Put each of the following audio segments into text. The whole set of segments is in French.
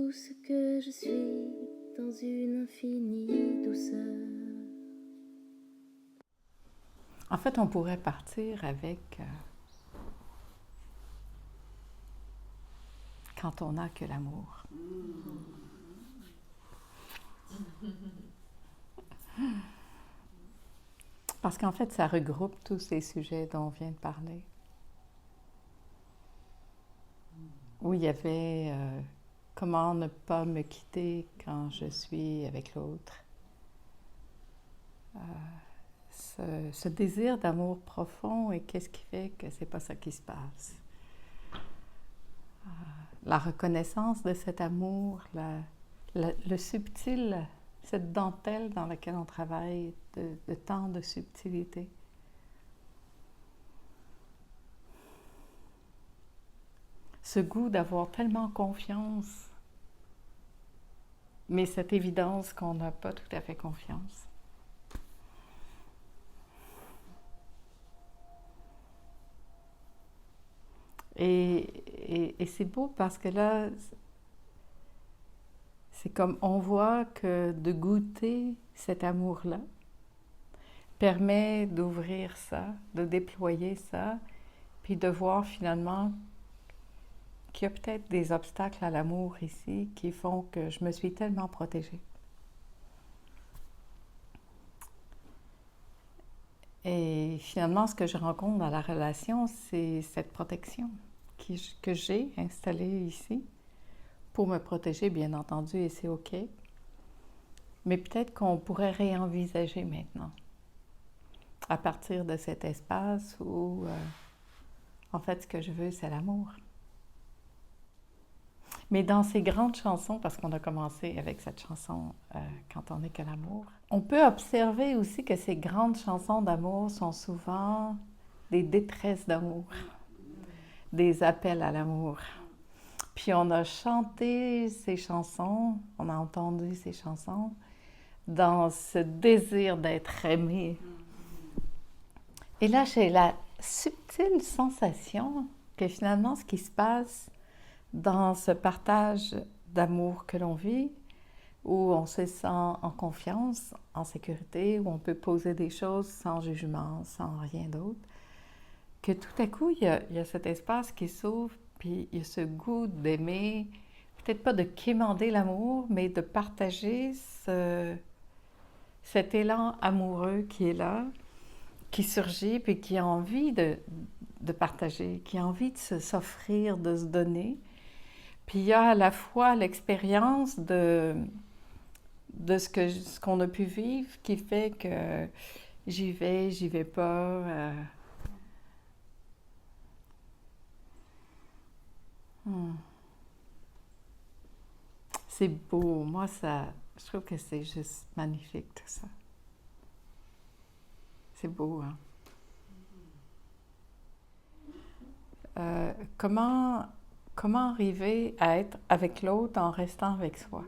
tout ce que je suis dans une infinie douceur. En fait, on pourrait partir avec quand on n'a que l'amour. Parce qu'en fait, ça regroupe tous ces sujets dont on vient de parler. Où il y avait comment ne pas me quitter quand je suis avec l'autre. Ce désir d'amour profond et qu'est-ce qui fait que c'est pas ça qui se passe. La reconnaissance de cet amour, le subtil, cette dentelle dans laquelle on travaille de tant de subtilité. Ce goût d'avoir tellement confiance, mais cette évidence qu'on n'a pas tout à fait confiance. Et c'est beau parce que là, c'est comme on voit que de goûter cet amour-là permet d'ouvrir ça, de déployer ça, puis de voir finalement qu'il y a peut-être des obstacles à l'amour ici qui font que je me suis tellement protégée. Et finalement, ce que je rencontre dans la relation, c'est cette protection que j'ai installée ici pour me protéger, bien entendu, et c'est OK. Mais peut-être qu'on pourrait réenvisager maintenant, à partir de cet espace où, en fait, ce que je veux, c'est l'amour. Mais dans ces grandes chansons, parce qu'on a commencé avec cette chanson « Quand on n'est que l'amour », on peut observer aussi que ces grandes chansons d'amour sont souvent des détresses d'amour, des appels à l'amour. Puis on a chanté ces chansons, on a entendu ces chansons dans ce désir d'être aimé. Et là, j'ai la subtile sensation que finalement, ce qui se passe dans ce partage d'amour que l'on vit, où on se sent en confiance, en sécurité, où on peut poser des choses sans jugement, sans rien d'autre, que tout à coup, il y a cet espace qui s'ouvre, puis il y a ce goût d'aimer, peut-être pas de quémander l'amour, mais de partager cet élan amoureux qui est là, qui surgit, puis qui a envie de partager, qui a envie de s'offrir, de se donner. Puis il y a à la fois l'expérience de ce qu'on a pu vivre qui fait que j'y vais pas. C'est beau. Moi, je trouve que c'est juste magnifique tout ça. C'est beau, hein? Comment arriver à être avec l'autre en restant avec soi?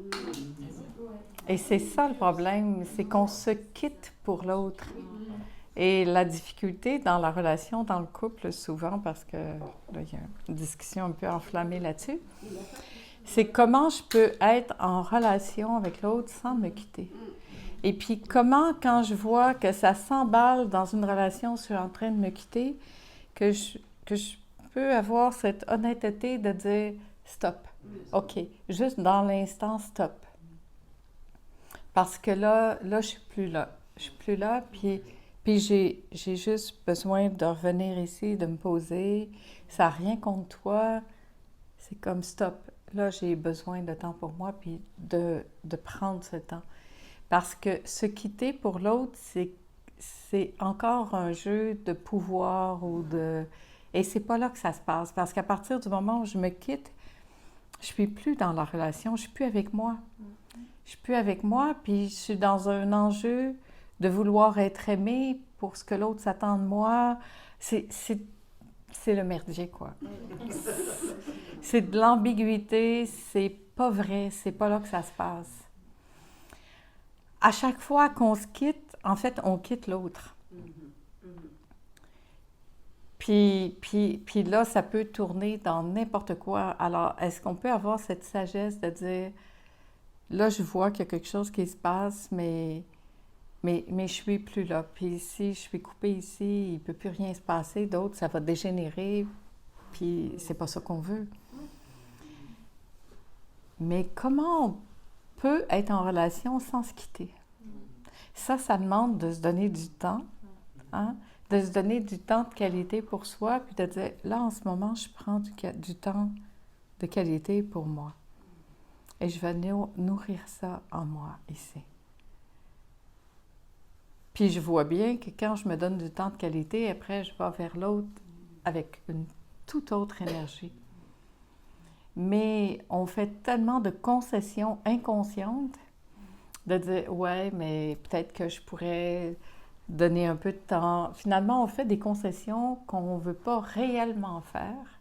Et c'est ça le problème, c'est qu'on se quitte pour l'autre. Et la difficulté dans la relation, dans le couple, souvent, parce que là, il y a une discussion un peu enflammée là-dessus, c'est comment je peux être en relation avec l'autre sans me quitter. Et puis comment, quand je vois que ça s'emballe dans une relation, je suis en train de me quitter, que je peux avoir cette honnêteté de dire « stop ». OK, juste dans l'instant, stop. Parce que là, je suis plus là. Je suis plus là, puis j'ai juste besoin de revenir ici, de me poser. Ça n'a rien contre toi. C'est comme stop. Là, j'ai besoin de temps pour moi, puis de prendre ce temps. Parce que se quitter pour l'autre, c'est encore un jeu de pouvoir ou de... Et c'est pas là que ça se passe. Parce qu'à partir du moment où je me quitte, je suis plus dans la relation, je suis plus avec moi. Je suis plus avec moi, puis je suis dans un enjeu de vouloir être aimée pour ce que l'autre s'attend de moi. C'est le merdier, quoi. C'est de l'ambiguïté, c'est pas vrai, c'est pas là que ça se passe. À chaque fois qu'on se quitte, en fait, on quitte l'autre. Puis Puis là, ça peut tourner dans n'importe quoi. Alors, est-ce qu'on peut avoir cette sagesse de dire, là, je vois qu'il y a quelque chose qui se passe, mais je suis plus là. Puis ici, je suis coupée ici, il ne peut plus rien se passer. D'autres, ça va dégénérer, puis c'est pas ça qu'on veut. Mais comment on peut être en relation sans se quitter? Ça demande de se donner du temps, hein? De se donner du temps de qualité pour soi, puis de dire, là, en ce moment, je prends du temps de qualité pour moi. Et je vais nourrir ça en moi, ici. Puis je vois bien que quand je me donne du temps de qualité, après, je vais vers l'autre avec une toute autre énergie. Mais on fait tellement de concessions inconscientes de dire, ouais, mais peut-être que je pourrais donner un peu de temps. Finalement, on fait des concessions qu'on ne veut pas réellement faire.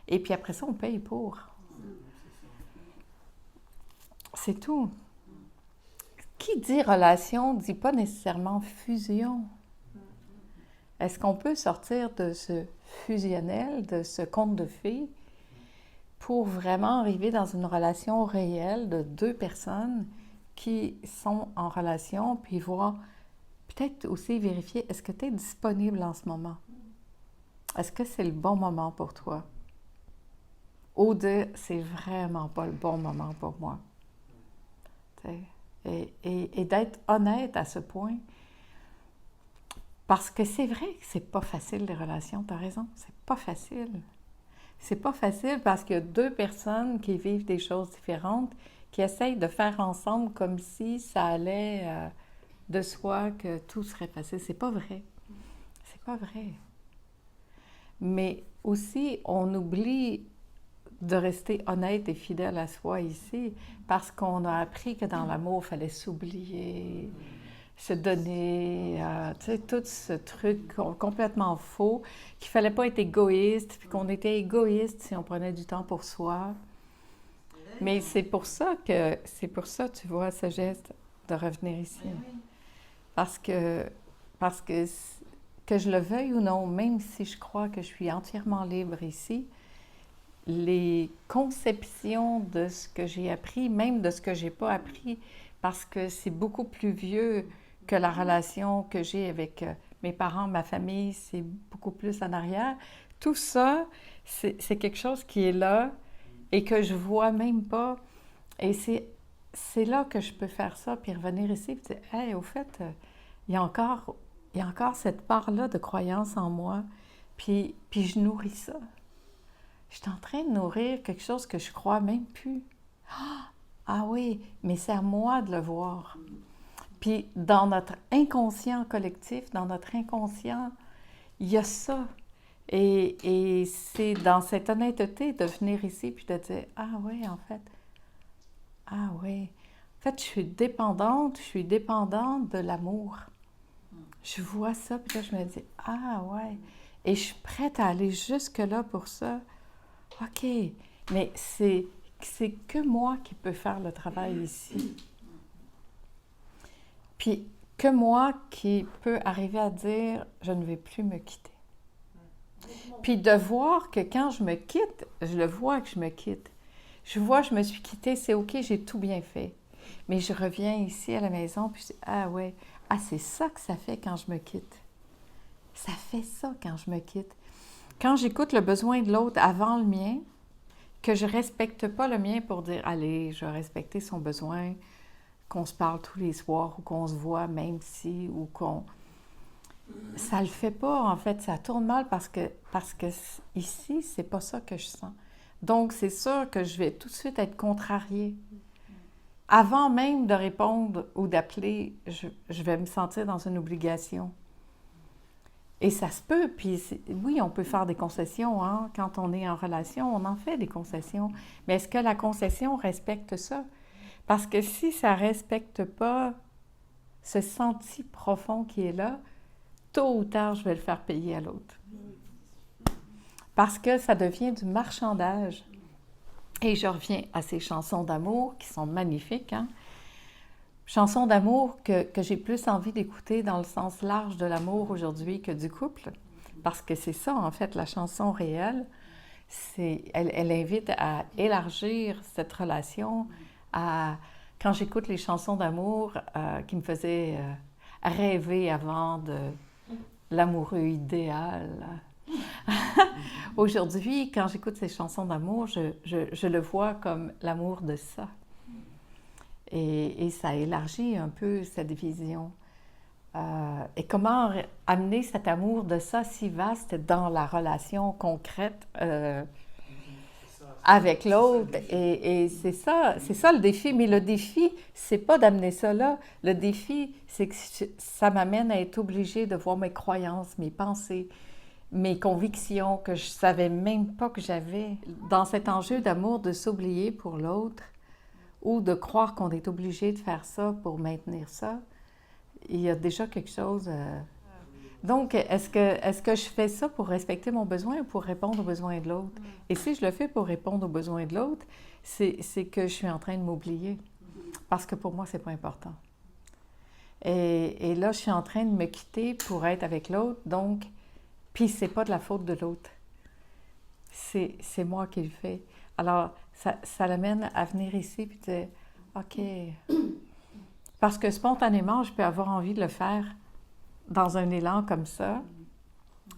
Et puis après ça, on paye pour. C'est tout. Qui dit relation ne dit pas nécessairement fusion. Est-ce qu'on peut sortir de ce fusionnel, de ce conte de fées, pour vraiment arriver dans une relation réelle de deux personnes qui sont en relation, puis voir, peut-être aussi vérifier, est-ce que tu es disponible en ce moment? Est-ce que c'est le bon moment pour toi? Ou de, c'est vraiment pas le bon moment pour moi. Et d'être honnête à ce point. Parce que c'est vrai que c'est pas facile, les relations, tu as raison, c'est pas facile. C'est pas facile parce qu'il y a deux personnes qui vivent des choses différentes, qui essayent de faire ensemble comme si ça allait de soi, que tout serait facile. C'est pas vrai. C'est pas vrai. Mais aussi, on oublie de rester honnête et fidèle à soi ici, parce qu'on a appris que dans l'amour, il fallait s'oublier, se donner, tu sais, tout ce truc complètement faux, qu'il ne fallait pas être égoïste, puis qu'on était égoïste si on prenait du temps pour soi. Mais c'est pour ça, tu vois, ce geste de revenir ici. Parce que je le veuille ou non, même si je crois que je suis entièrement libre ici, les conceptions de ce que j'ai appris, même de ce que j'ai pas appris, parce que c'est beaucoup plus vieux que la relation que j'ai avec mes parents, ma famille, c'est beaucoup plus en arrière. Tout ça, c'est quelque chose qui est là et que je vois même pas. Et c'est là que je peux faire ça, puis revenir ici, puis dire, hey, au fait, il y a encore cette part-là de croyance en moi, puis je nourris ça. Je suis en train de nourrir quelque chose que je crois même plus. Ah oui, mais c'est à moi de le voir. Puis dans notre inconscient collectif, dans notre inconscient, il y a ça. Et c'est dans cette honnêteté de venir ici puis de dire, ah oui, en fait, ah oui. En fait, je suis dépendante de l'amour. Je vois ça, puis là, je me dis, ah ouais. Et je suis prête à aller jusque-là pour ça. OK, mais c'est que moi qui peux faire le travail ici. Puis que moi qui peux arriver à dire, je ne vais plus me quitter. Puis de voir que quand je me quitte, je le vois que je me quitte. Je vois, je me suis quittée, c'est OK, j'ai tout bien fait. Mais je reviens ici à la maison, puis je dis, ah ouais, ah c'est ça que ça fait quand je me quitte. Ça fait ça quand je me quitte. Quand j'écoute le besoin de l'autre avant le mien, que je ne respecte pas le mien pour dire, allez, je vais respecter son besoin, qu'on se parle tous les soirs ou qu'on se voit même si, ou qu'on... Ça le fait pas, en fait, ça tourne mal parce que ici, c'est pas ça que je sens. Donc, c'est sûr que je vais tout de suite être contrariée. Avant même de répondre ou d'appeler, je vais me sentir dans une obligation. Et ça se peut, puis oui, on peut faire des concessions, hein? Quand on est en relation, on en fait des concessions. Mais est-ce que la concession respecte ça? Parce que si ça ne respecte pas ce senti profond qui est là, tôt ou tard, je vais le faire payer à l'autre. Parce que ça devient du marchandage. Et je reviens à ces chansons d'amour qui sont magnifiques, hein? Chansons d'amour que j'ai plus envie d'écouter dans le sens large de l'amour aujourd'hui que du couple. Parce que c'est ça, en fait, la chanson réelle, elle invite à élargir cette relation. Quand j'écoute les chansons d'amour qui me faisaient rêver avant de l'amoureux idéal, aujourd'hui, quand j'écoute ces chansons d'amour, je le vois comme l'amour de ça. Et ça élargit un peu cette vision. Et comment amener cet amour de ça si vaste dans la relation concrète avec l'autre. Et c'est ça le défi. Mais le défi, c'est pas d'amener ça là. Le défi, c'est que ça m'amène à être obligée de voir mes croyances, mes pensées, mes convictions que je savais même pas que j'avais. Dans cet enjeu d'amour, de s'oublier pour l'autre ou de croire qu'on est obligé de faire ça pour maintenir ça, il y a déjà quelque chose... Donc, est-ce que je fais ça pour respecter mon besoin ou pour répondre aux besoins de l'autre? Et si je le fais pour répondre aux besoins de l'autre, c'est que je suis en train de m'oublier. Parce que pour moi, c'est pas important. Et là, je suis en train de me quitter pour être avec l'autre, donc... Puis c'est pas de la faute de l'autre. C'est moi qui le fais. Alors, ça l'amène à venir ici puis dire, OK... Parce que spontanément, je peux avoir envie de le faire dans un élan comme ça,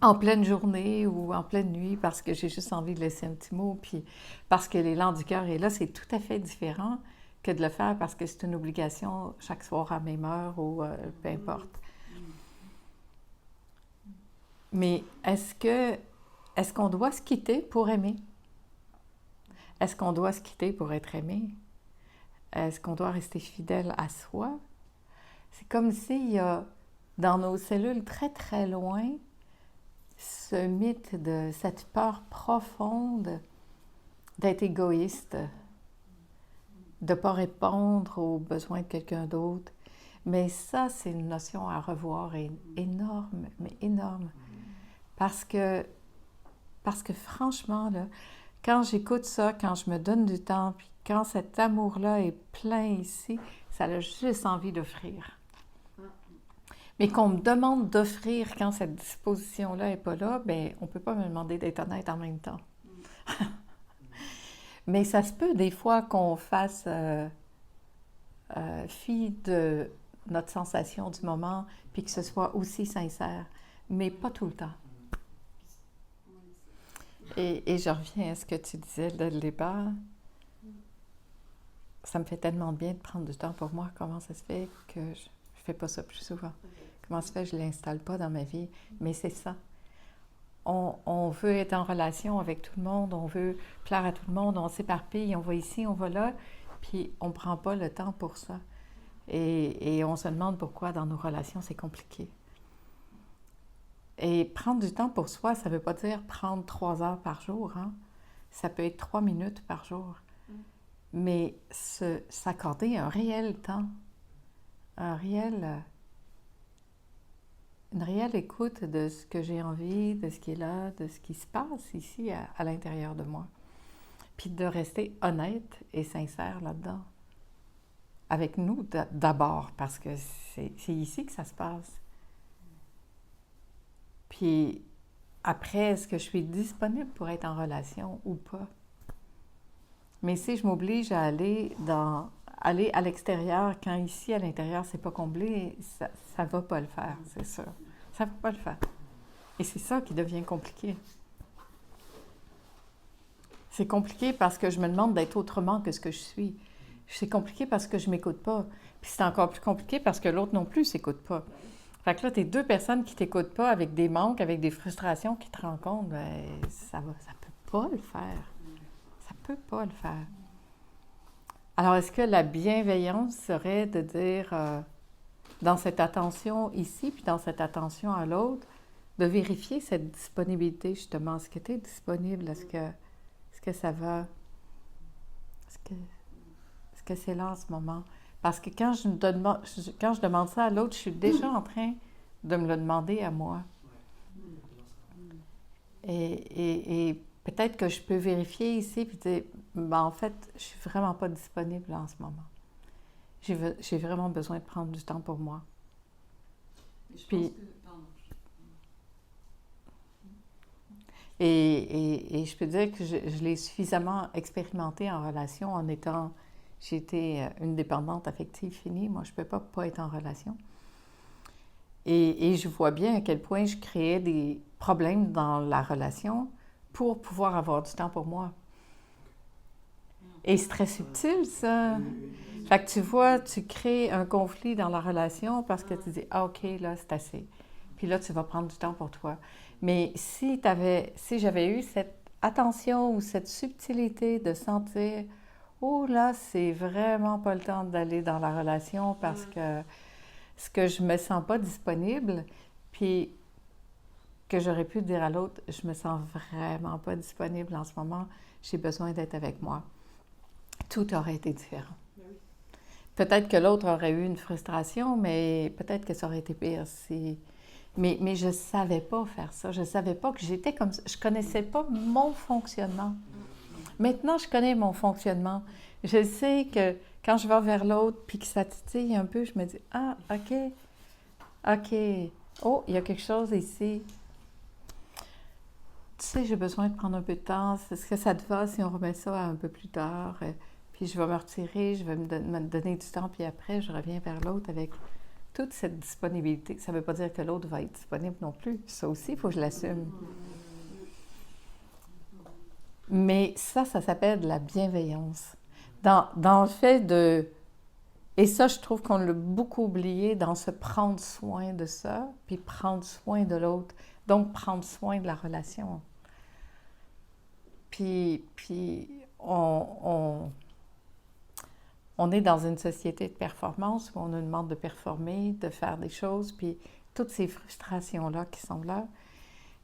en pleine journée ou en pleine nuit, parce que j'ai juste envie de laisser un petit mot, puis parce que l'élan du cœur est là, c'est tout à fait différent que de le faire parce que c'est une obligation chaque soir à la même heure ou peu importe. Mais est-ce qu'on doit se quitter pour aimer? Est-ce qu'on doit se quitter pour être aimé? Est-ce qu'on doit rester fidèle à soi? C'est comme s'il y a dans nos cellules très très loin ce mythe de cette peur profonde d'être égoïste, de ne pas répondre aux besoins de quelqu'un d'autre. Mais ça, c'est une notion à revoir énorme, mais énorme. Parce que franchement, là, quand j'écoute ça, quand je me donne du temps, puis quand cet amour-là est plein ici, ça a juste envie d'offrir. Mais qu'on me demande d'offrir quand cette disposition-là n'est pas là, bien, on ne peut pas me demander d'être honnête en même temps. Mais ça se peut des fois qu'on fasse fi de notre sensation du moment, puis que ce soit aussi sincère, mais pas tout le temps. Et je reviens à ce que tu disais dès le départ. Ça me fait tellement de bien de prendre du temps pour moi. Comment ça se fait que je ne fais pas ça plus souvent? Comment ça se fait que je ne l'installe pas dans ma vie? Mais c'est ça. On veut être en relation avec tout le monde, on veut plaire à tout le monde, on s'éparpille, on va ici, on va là, puis on ne prend pas le temps pour ça. Et on se demande pourquoi dans nos relations, c'est compliqué. Et prendre du temps pour soi, ça ne veut pas dire prendre 3 heures par jour, hein? Ça peut être 3 minutes par jour. Mais s'accorder un réel temps, une réelle écoute de ce que j'ai envie, de ce qui est là, de ce qui se passe ici à l'intérieur de moi. Puis de rester honnête et sincère là-dedans. Avec nous d'abord, parce que c'est ici que ça se passe. Puis après, est-ce que je suis disponible pour être en relation ou pas? Mais si je m'oblige à aller à l'extérieur, quand ici, à l'intérieur, c'est pas comblé, ça va pas le faire, c'est sûr. Ça va pas le faire. Et c'est ça qui devient compliqué. C'est compliqué parce que je me demande d'être autrement que ce que je suis. C'est compliqué parce que je m'écoute pas. Puis c'est encore plus compliqué parce que l'autre non plus s'écoute pas. Fait que là, t'es 2 personnes qui t'écoutent pas avec des manques, avec des frustrations qui te rencontrent, bien, ça peut pas le faire. Ça peut pas le faire. Alors, est-ce que la bienveillance serait de dire, dans cette attention ici, puis dans cette attention à l'autre, de vérifier cette disponibilité, justement. Est-ce que tu es disponible? Est-ce que ça va? Est-ce que c'est là en ce moment? Parce que quand je demande ça à l'autre, je suis déjà en train de me le demander à moi. Et peut-être que je peux vérifier ici puis dire, ben, en fait, je suis vraiment pas disponible en ce moment. J'ai vraiment besoin de prendre du temps pour moi. Je puis, pense que... Pardon. Et je peux dire que je l'ai suffisamment expérimenté en relation en étant... J'ai été une dépendante affective finie. Moi, je ne peux pas être en relation. Et je vois bien à quel point je créais des problèmes dans la relation pour pouvoir avoir du temps pour moi. Et c'est très subtil, ça. Fait que tu vois, tu crées un conflit dans la relation parce que tu dis « Ah, OK, là, c'est assez. » Puis là, tu vas prendre du temps pour toi. Mais si j'avais eu cette attention ou cette subtilité de sentir « Oh, là, c'est vraiment pas le temps d'aller dans la relation parce que je me sens pas disponible. » Puis que j'aurais pu dire à l'autre « Je me sens vraiment pas disponible en ce moment. J'ai besoin d'être avec moi. » Tout aurait été différent. Peut-être que l'autre aurait eu une frustration, mais peut-être que ça aurait été pire si... Mais je ne savais pas faire ça. Je ne savais pas que j'étais comme ça. Je ne connaissais pas mon fonctionnement. Maintenant, je connais mon fonctionnement. Je sais que quand je vais vers l'autre puis que ça titille un peu, je me dis « Ah, OK, OK. Oh, il y a quelque chose ici. Tu sais, j'ai besoin de prendre un peu de temps. Est-ce que ça te va si on remet ça un peu plus tard? » Puis je vais me retirer, je vais me donner du temps, puis après, je reviens vers l'autre avec toute cette disponibilité. Ça ne veut pas dire que l'autre va être disponible non plus. Ça aussi, il faut que je l'assume. Mais ça s'appelle de la bienveillance. Dans le fait de... Et ça, je trouve qu'on l'a beaucoup oublié dans se prendre soin de ça, puis prendre soin de l'autre. Donc, prendre soin de la relation. Puis on est dans une société de performance où on nous demande de performer, de faire des choses, puis toutes ces frustrations-là qui sont là,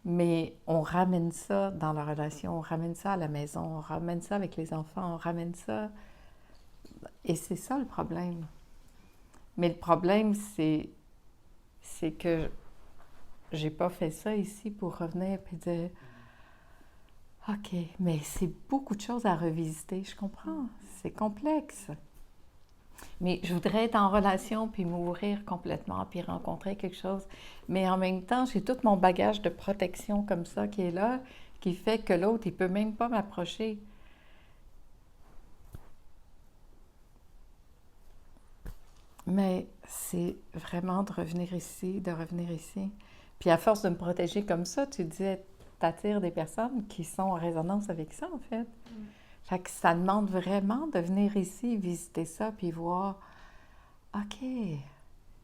mais on ramène ça dans la relation, on ramène ça à la maison, on ramène ça avec les enfants, on ramène ça... Et c'est ça le problème. Mais le problème, c'est que j'ai pas fait ça ici pour revenir et dire « OK, mais c'est beaucoup de choses à revisiter, je comprends, c'est complexe. » Mais je voudrais être en relation, puis m'ouvrir complètement, puis rencontrer quelque chose. Mais en même temps, j'ai tout mon bagage de protection comme ça qui est là, qui fait que l'autre, il ne peut même pas m'approcher. Mais c'est vraiment de revenir ici, de revenir ici. Puis à force de me protéger comme ça, tu disais, t'attires des personnes qui sont en résonance avec ça, en fait. Fait que ça demande vraiment de venir ici, visiter ça, puis voir, OK,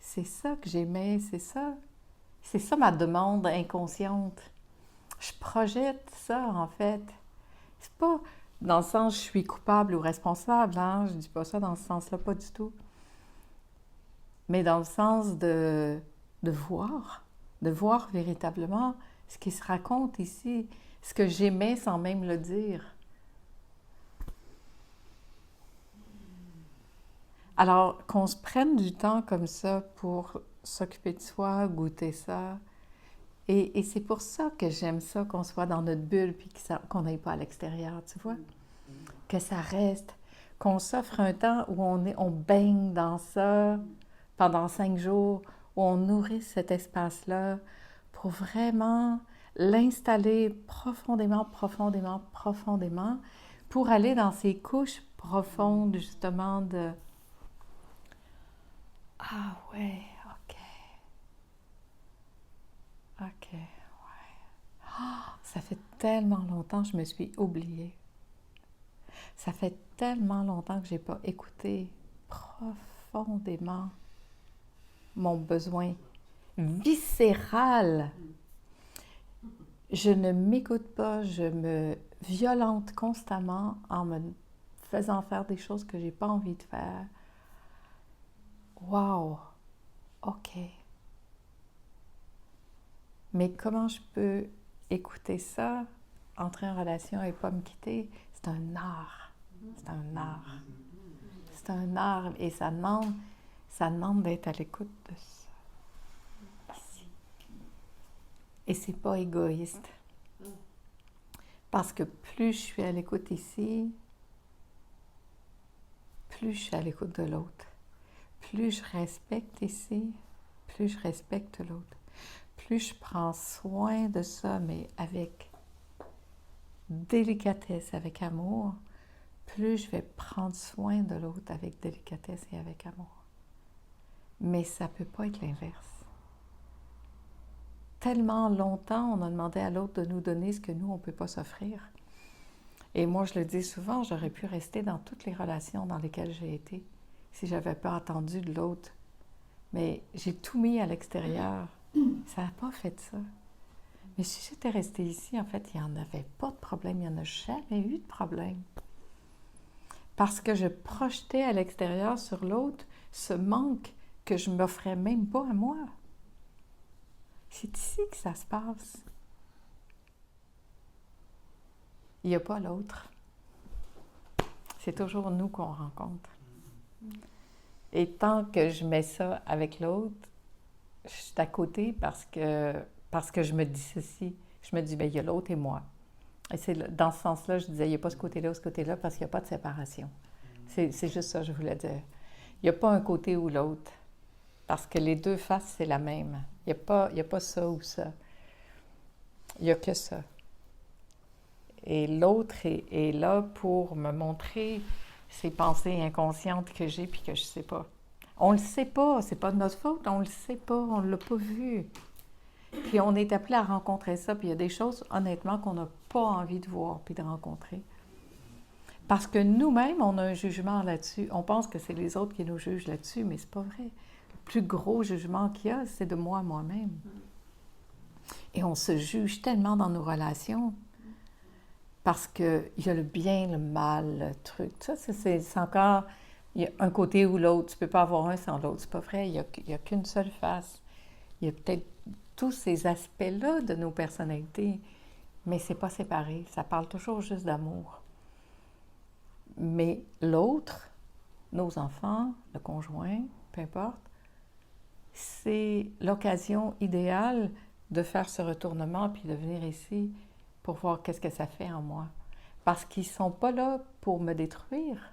c'est ça que j'aimais, c'est ça ma demande inconsciente. Je projette ça, en fait. C'est pas dans le sens je suis coupable ou responsable, hein? Je dis pas ça dans ce sens-là, pas du tout. Mais dans le sens de voir véritablement ce qui se raconte ici, ce que j'aimais sans même le dire. Alors, qu'on se prenne du temps comme ça pour s'occuper de soi, goûter ça. Et c'est pour ça que j'aime ça, qu'on soit dans notre bulle puis qu'on n'aille pas à l'extérieur, tu vois? Que ça reste, qu'on s'offre un temps où on baigne dans ça pendant 5 jours, où on nourrit cet espace-là pour vraiment l'installer profondément, profondément, profondément, pour aller dans ces couches profondes, justement, de « Ah ouais, OK. OK, ouais. Oh, ça fait tellement longtemps que je me suis oubliée. Ça fait tellement longtemps que je n'ai pas écouté profondément mon besoin viscéral. Je ne m'écoute pas, je me violente constamment en me faisant faire des choses que je n'ai pas envie de faire. Wow! OK. Mais comment je peux écouter ça, entrer en relation et pas me quitter? C'est un art. C'est un art. C'est un art et ça demande d'être à l'écoute de ça. Ici. Et c'est pas égoïste. Parce que plus je suis à l'écoute ici, plus je suis à l'écoute de l'autre. Plus je respecte ici, plus je respecte l'autre. Plus je prends soin de ça, mais avec délicatesse, avec amour, plus je vais prendre soin de l'autre avec délicatesse et avec amour. Mais ça ne peut pas être l'inverse. Tellement longtemps, on a demandé à l'autre de nous donner ce que nous, on ne peut pas s'offrir. Et moi, je le dis souvent, j'aurais pu rester dans toutes les relations dans lesquelles j'ai été si je n'avais pas attendu de l'autre. Mais j'ai tout mis à l'extérieur. Ça n'a pas fait ça. Mais si j'étais restée ici, en fait, il n'y en avait pas de problème. Il n'y en a jamais eu de problème. Parce que je projetais à l'extérieur sur l'autre ce manque que je ne m'offrais même pas à moi. C'est ici que ça se passe. Il n'y a pas l'autre. C'est toujours nous qu'on rencontre. Et tant que je mets ça avec l'autre, je suis à côté parce que je me dissocie. Je me dis, bien, il y a l'autre et moi. Et c'est dans ce sens-là, je disais, il n'y a pas ce côté-là ou ce côté-là parce qu'il n'y a pas de séparation. C'est juste ça que je voulais dire. Il n'y a pas un côté ou l'autre. Parce que les deux faces, c'est la même. Il n'y a pas ça ou ça. Il n'y a que ça. Et l'autre est là pour me montrer ces pensées inconscientes que j'ai puis que je ne sais pas. On ne le sait pas, c'est pas de notre faute, on ne le sait pas, on ne l'a pas vu. Puis on est appelé à rencontrer ça, puis il y a des choses, honnêtement, qu'on n'a pas envie de voir puis de rencontrer. Parce que nous-mêmes, on a un jugement là-dessus. On pense que c'est les autres qui nous jugent là-dessus, mais c'est pas vrai. Le plus gros jugement qu'il y a, c'est de moi-même. Et on se juge tellement dans nos relations parce qu'il y a le bien, le mal, le truc. Ça, c'est encore... Il y a un côté ou l'autre. Tu ne peux pas avoir un sans l'autre. C'est pas vrai. Il n'y a qu'une seule face. Il y a peut-être tous ces aspects-là de nos personnalités, mais c'est pas séparé. Ça parle toujours juste d'amour. Mais l'autre, nos enfants, le conjoint, peu importe, c'est l'occasion idéale de faire ce retournement puis de venir ici pour voir qu'est-ce que ça fait en moi. Parce qu'ils ne sont pas là pour me détruire.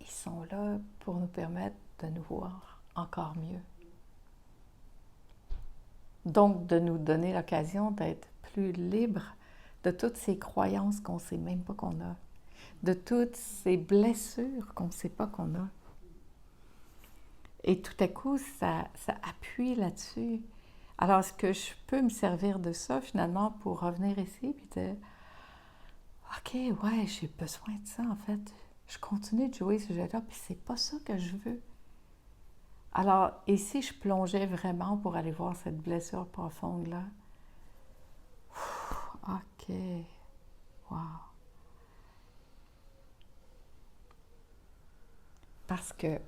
Ils sont là pour nous permettre de nous voir encore mieux. Donc, de nous donner l'occasion d'être plus libres de toutes ces croyances qu'on ne sait même pas qu'on a, de toutes ces blessures qu'on ne sait pas qu'on a. Et tout à coup, ça appuie là-dessus. Alors, est-ce que je peux me servir de ça, finalement, pour revenir ici et dire « OK, ouais, j'ai besoin de ça, en fait. Je continue de jouer ce jeu-là, puis c'est pas ça que je veux. » Alors, et si je plongeais vraiment pour aller voir cette blessure profonde-là? OK. Wow. Parce que,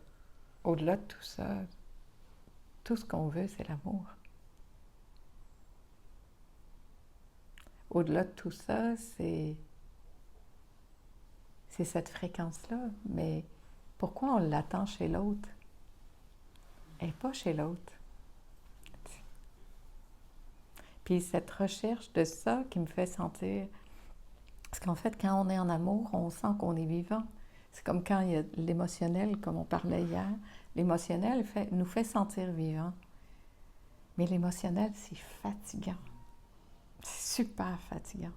au-delà de tout ça, tout ce qu'on veut, c'est l'amour. Au-delà de tout ça, c'est cette fréquence-là. Mais pourquoi on l'attend chez l'autre? Elle n'est pas chez l'autre. Puis cette recherche de ça qui me fait sentir... Parce qu'en fait, quand on est en amour, on sent qu'on est vivant. C'est comme quand il y a l'émotionnel, comme on parlait hier. L'émotionnel nous fait sentir vivants. Mais l'émotionnel, c'est fatigant. C'est super fatigant.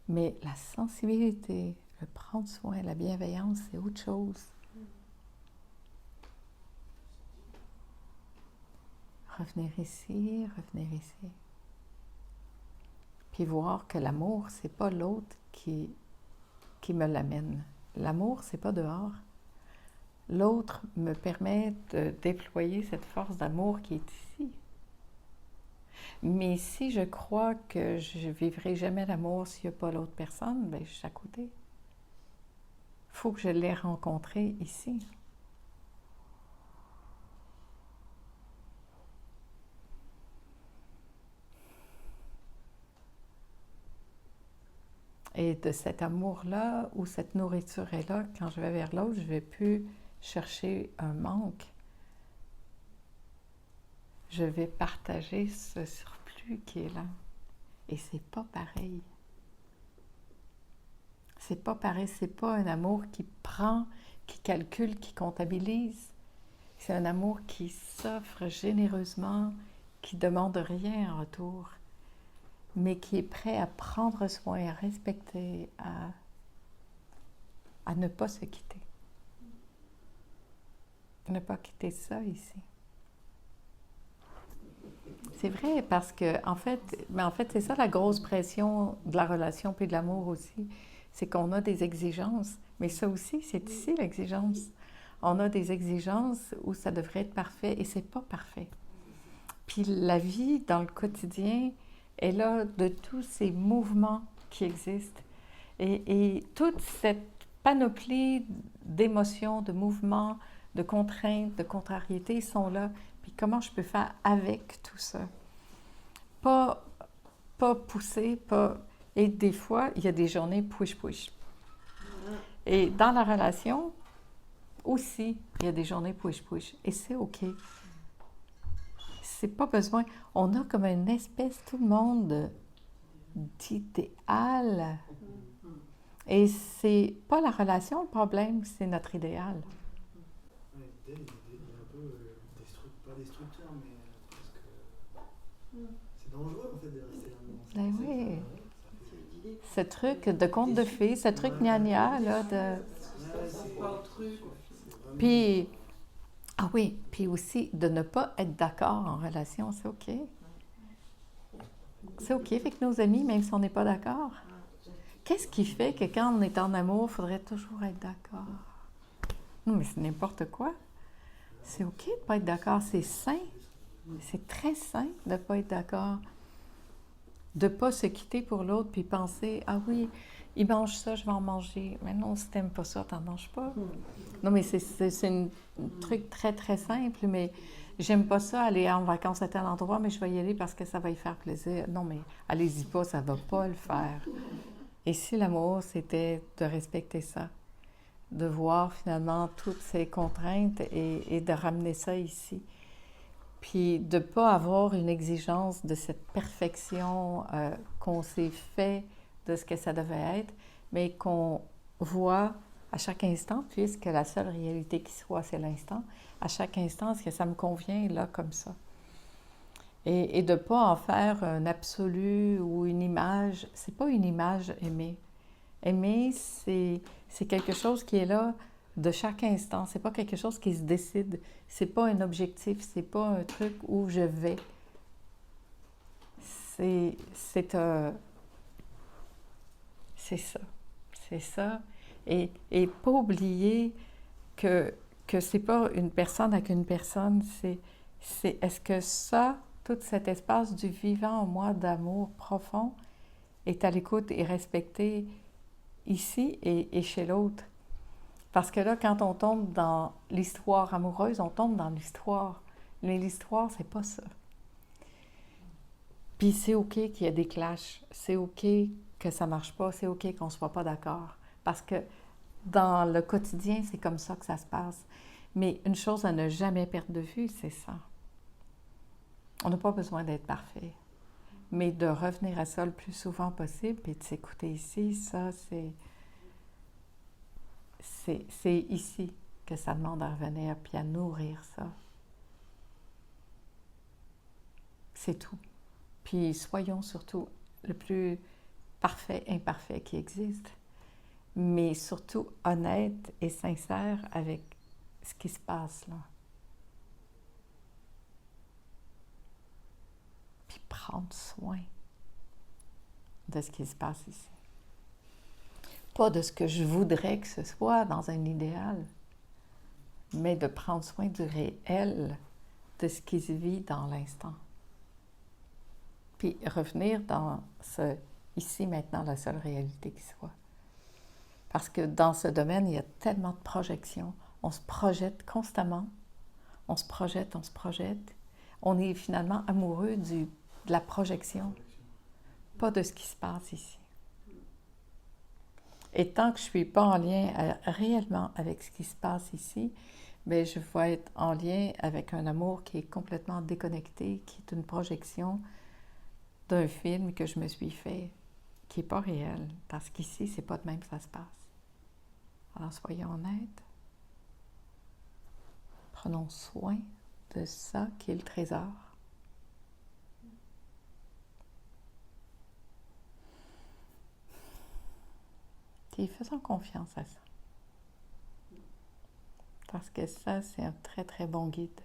Mais la sensibilité, le prendre soin, la bienveillance, c'est autre chose. Revenir ici, revenir ici. Puis voir que l'amour, c'est pas l'autre qui me l'amène. L'amour, c'est pas dehors. L'autre me permet de déployer cette force d'amour qui est ici. Mais si je crois que je ne vivrai jamais l'amour s'il n'y a pas l'autre personne, bien, je suis à côté. Il faut que je l'ai rencontré ici. Et de cet amour-là, ou cette nourriture est là, quand je vais vers l'autre, je ne vais plus chercher un manque. Je vais partager ce surplus qui est là. Et c'est pas pareil. C'est pas pareil, c'est pas un amour qui prend, qui calcule, qui comptabilise. C'est un amour qui s'offre généreusement, qui ne demande rien en retour, mais qui est prêt à prendre soin, à respecter, à ne pas se quitter. Ne pas quitter ça ici. C'est vrai parce que, en fait, c'est ça la grosse pression de la relation puis de l'amour aussi, c'est qu'on a des exigences, mais ça aussi, c'est ici l'exigence. On a des exigences où ça devrait être parfait et c'est pas parfait. Puis la vie dans le quotidien est là de tous ces mouvements qui existent et toute cette panoplie d'émotions, de mouvements, de contraintes, de contrariétés sont là. Puis comment je peux faire avec tout ça? Pas pousser, pas... Et des fois, il y a des journées push-push. Et dans la relation, aussi, il y a des journées push-push. Et c'est OK. C'est pas besoin... On a comme une espèce, tout le monde, d'idéal. Et c'est pas la relation le problème, c'est notre idéal. Ouais, l'idée, il est un peu pas destructeur, mais presque. C'est dangereux en fait de rester là. Ben oui. Ce truc de conte de fées, ce truc gna-gna, là, de... Puis, ah oui, puis aussi, de ne pas être d'accord en relation, c'est OK. C'est OK avec nos amis, même si on n'est pas d'accord. Qu'est-ce qui fait que quand on est en amour, il faudrait toujours être d'accord? Non, mais c'est n'importe quoi. C'est OK de ne pas être d'accord, c'est sain. C'est très sain de ne pas être d'accord. De ne pas se quitter pour l'autre puis penser « Ah oui, il mange ça, je vais en manger. » Mais non, si tu n'aimes pas ça, tu n'en manges pas. Non, mais c'est un truc très, très simple, mais j'aime pas ça, aller en vacances à tel endroit, mais je vais y aller parce que ça va y faire plaisir. Non, mais allez-y pas, ça ne va pas le faire. Et si l'amour, c'était de respecter ça, de voir finalement toutes ces contraintes et de ramener ça ici. Puis de ne pas avoir une exigence de cette perfection qu'on s'est fait de ce que ça devait être, mais qu'on voit à chaque instant, puisque la seule réalité qui soit, c'est l'instant, à chaque instant, est-ce que ça me convient là comme ça? Et de ne pas en faire un absolu ou une image. C'est pas une image aimée. Aimer, c'est quelque chose qui est là de chaque instant. C'est pas quelque chose qui se décide. C'est pas un objectif. C'est pas un truc où je vais. C'est ça. C'est ça. Et pas oublier que c'est pas une personne avec une personne. C'est est-ce que ça, tout cet espace du vivant en moi d'amour profond est à l'écoute et respecté ici et chez l'autre. Parce que là, quand on tombe dans l'histoire amoureuse, on tombe dans l'histoire. Mais l'histoire, c'est pas ça. Puis c'est OK qu'il y ait des clashs. C'est OK que ça marche pas. C'est OK qu'on soit pas d'accord. Parce que dans le quotidien, c'est comme ça que ça se passe. Mais une chose à ne jamais perdre de vue, c'est ça. On n'a pas besoin d'être parfait. Mais de revenir à ça le plus souvent possible et de s'écouter ici, ça, c'est ici que ça demande à revenir puis à nourrir ça. C'est tout. Puis soyons surtout le plus parfait, imparfait qui existe, mais surtout honnête et sincère avec ce qui se passe là. Puis prendre soin de ce qui se passe ici. Pas de ce que je voudrais que ce soit dans un idéal, mais de prendre soin du réel, de ce qui se vit dans l'instant. Puis revenir dans ce ici, maintenant, la seule réalité qui soit. Parce que dans ce domaine, il y a tellement de projections. On se projette constamment. On se projette, on se projette. On est finalement amoureux de la projection, pas de ce qui se passe ici. Et tant que je ne suis pas en lien réellement avec ce qui se passe ici, bien, je vais être en lien avec un amour qui est complètement déconnecté, qui est une projection d'un film que je me suis fait, qui n'est pas réel, parce qu'ici, c'est pas de même que ça se passe. Alors, soyons honnêtes. Prenons soin de ça qui est le trésor. Puis faisons confiance à ça. Parce que ça, c'est un très, très bon guide.